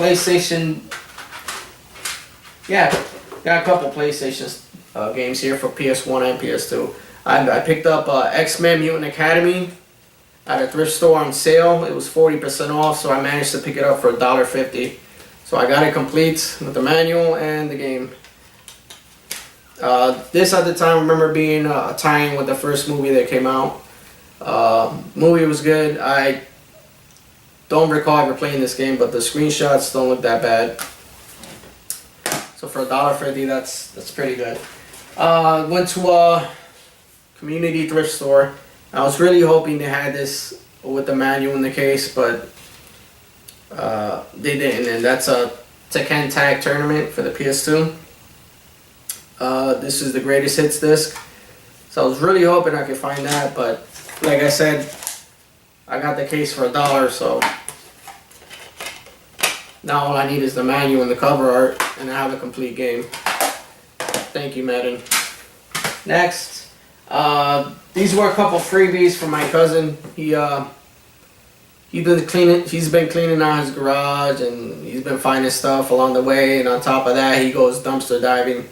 PlayStation. Yeah, got a couple PlayStation games here for PS1 and PS2. I picked up X-Men Mutant Academy at a thrift store on sale. It was 40% off, so I managed to pick it up for $1.50. So I got it complete with the manual and the game. This at the time, I remember being a tie-in with the first movie that came out. Movie was good. I don't recall ever playing this game, but the screenshots don't look that bad. So for $1.50, that's pretty good. Went to a community thrift store. I was really hoping they had this with the manual in the case, but they didn't. And that's a Tekken Tag Tournament for the PS2. This is the greatest hits disc. So I was really hoping I could find that, but like I said, I got the case for $1, so now all I need is the manual and the cover art, and I have a complete game. Thank you, Madden. Next, these were a couple freebies from my cousin. He's been cleaning out his garage, and he's been finding stuff along the way. And on top of that, he goes dumpster diving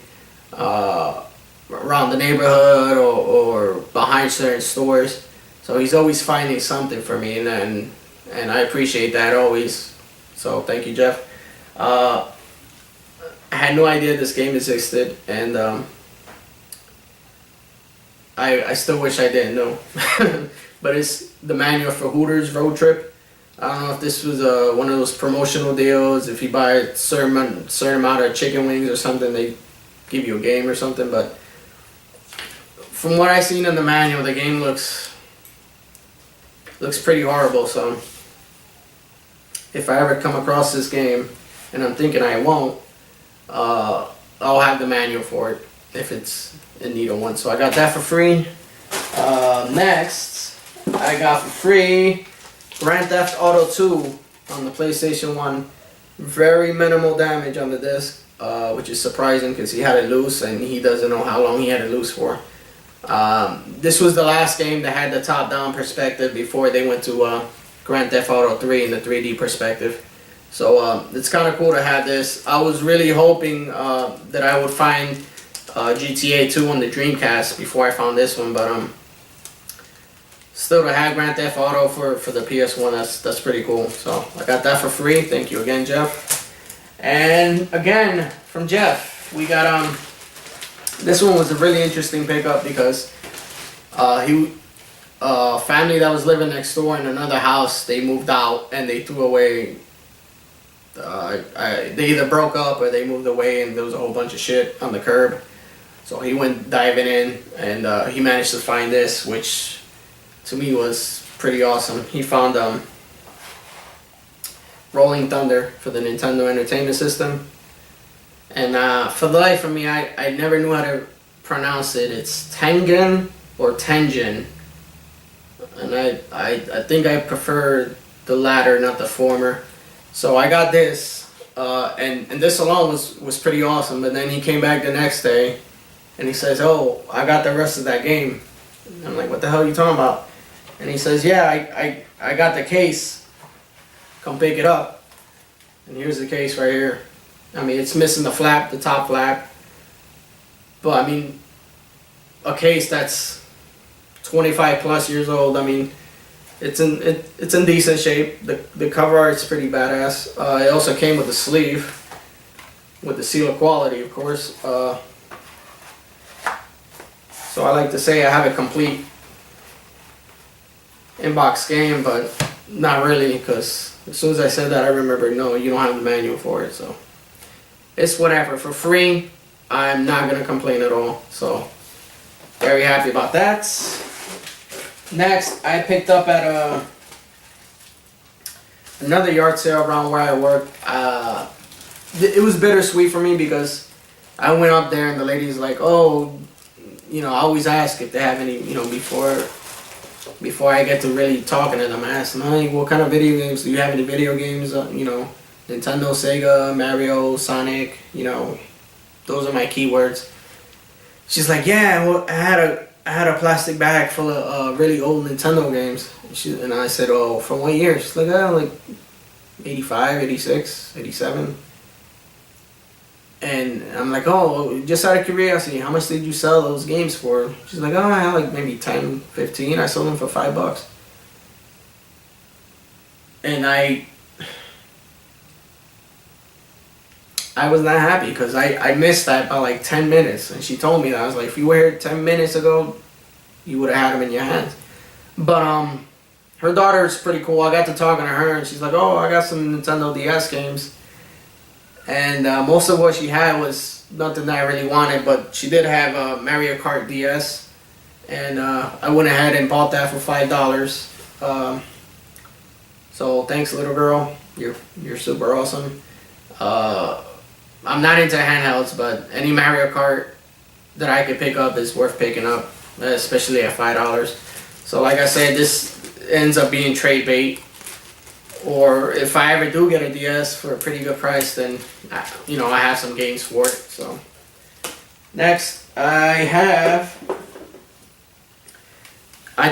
around the neighborhood or behind certain stores. So he's always finding something for me, and I appreciate that always. So thank you, Jeff. I had no idea this game existed, and I still wish I didn't know. But it's the manual for Hooters Road Trip. I don't know if this was one of those promotional deals. If you buy a certain amount of chicken wings or something, they give you a game or something. But from what I've seen in the manual, the game looks pretty horrible. So if I ever come across this game, and I'm thinking I won't, I'll have the manual for it if it's in need of one. So I got that for free. Next, I got for free Grand Theft Auto 2 on the PlayStation 1. Very minimal damage on the disc, which is surprising because he had it loose and he doesn't know how long he had it loose for. This was the last game that had the top-down perspective before they went to Grand Theft Auto 3 in the 3D perspective. So it's kind of cool to have this. I was really hoping that I would find GTA 2 on the Dreamcast before I found this one, but still to have Grand Theft Auto for the PS1, that's pretty cool. So I got that for free. Thank you again, Jeff. And again from Jeff, we got this one was a really interesting pickup because family that was living next door in another house, they moved out and they threw away. They either broke up or they moved away, and there was a whole bunch of shit on the curb. So he went diving in, and he managed to find this, which to me was pretty awesome. He found Rolling Thunder for the Nintendo Entertainment System. And for the life of me, I never knew how to pronounce it. It's Tengen or Tengen. And I think I prefer the latter, not the former. So I got this, and this alone was pretty awesome. But then he came back the next day, and he says, "Oh, I got the rest of that game." And I'm like, "What the hell are you talking about?" And he says, "Yeah, I got the case. Come pick it up." And here's the case right here. I mean, it's missing the flap, the top flap. But I mean, a case that's 25 plus years old. I mean, it's in decent shape. The cover art's pretty badass. It also came with a sleeve, with the seal of quality, of course. So I like to say I have a complete inbox game, but not really, because as soon as I said that, I remembered, no, you don't have the manual for it. So it's whatever. For free, I'm not gonna complain at all. So very happy about that. Next, I picked up at another yard sale around where I work. It was bittersweet for me because I went up there and the lady's like, "Oh, you know, I always ask if they have any, you know, before I get to really talking to them. I ask them, hey, what kind of video games, do you have any video games, you know, Nintendo, Sega, Mario, Sonic, you know, those are my keywords." She's like, "Yeah, well, I had a plastic bag full of really old Nintendo games." And I said, "Oh, from what year?" She's like, "Oh, like 85, 86, 87. And I'm like, oh, just out of curiosity, how much did you sell those games for? She's like, oh, I had like maybe 10, 15. I sold them for $5. And I was not happy because I missed that by like 10 minutes. And she told me that. I was like, if you were here 10 minutes ago, you would have had them in your hands. But her daughter's pretty cool. I got to talking to her, and she's like, oh, I got some Nintendo DS games. And most of what she had was nothing that I really wanted, but she did have a Mario Kart DS, and I went ahead and bought that for $5. So thanks, little girl. You're super awesome. I'm not into handhelds, but any Mario Kart that I could pick up is worth picking up, especially at $5. So like I said, this ends up being trade bait. Or if I ever do get a DS for a pretty good price, then I have some games for it. So next, I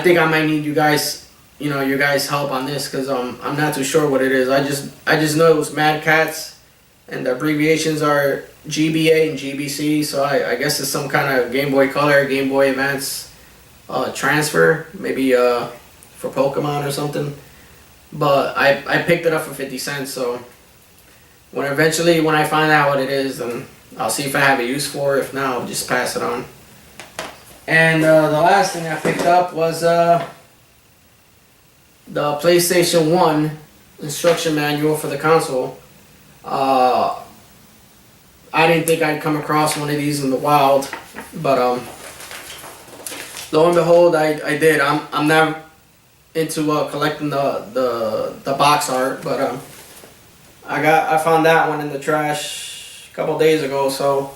think I might need you guys, your guys' help on this, because I'm not too sure what it is. I just know it was Mad Catz, and the abbreviations are GBA and GBC. So I guess it's some kind of Game Boy Color, Game Boy Advance transfer, maybe for Pokemon or something. But I picked it up for 50 cents, so when I find out what it is, then I'll see if I have a use for it. If not, I'll just pass it on. And the last thing I picked up was the PlayStation 1 Instruction Manual for the console. I didn't think I'd come across one of these in the wild, but lo and behold, I did. I'm not into collecting the box art, but I found that one in the trash a couple days ago, so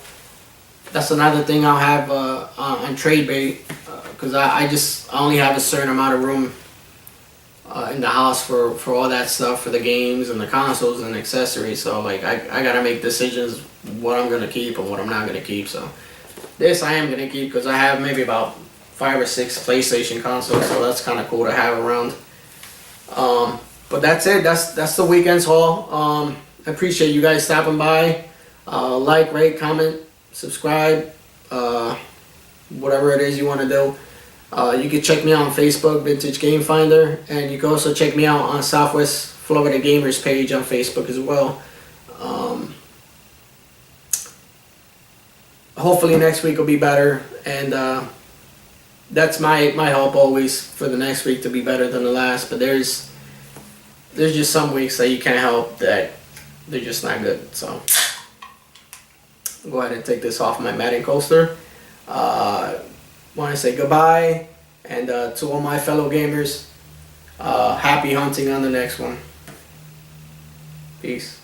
that's another thing I'll have on trade bait, because I only have a certain amount of room in the house for all that stuff, for the games and the consoles and accessories. So like I gotta make decisions what I'm gonna keep and what I'm not gonna keep. So this I am gonna keep because I have maybe about 5 or 6 PlayStation consoles, so that's kind of cool to have around. But that's it. That's the weekend's haul. I appreciate you guys stopping by. Like, rate, comment, subscribe, whatever it is you want to do. You can check me out on Facebook, Vintage Game Finder, and you can also check me out on Southwest Florida Gamers page on Facebook as well. Hopefully next week will be better, and that's my hope always, for the next week to be better than the last. But there's just some weeks that you can't help that they're just not good. So I'll go ahead and take this off my matting coaster. Want to say goodbye, and to all my fellow gamers, happy hunting on the next one. Peace.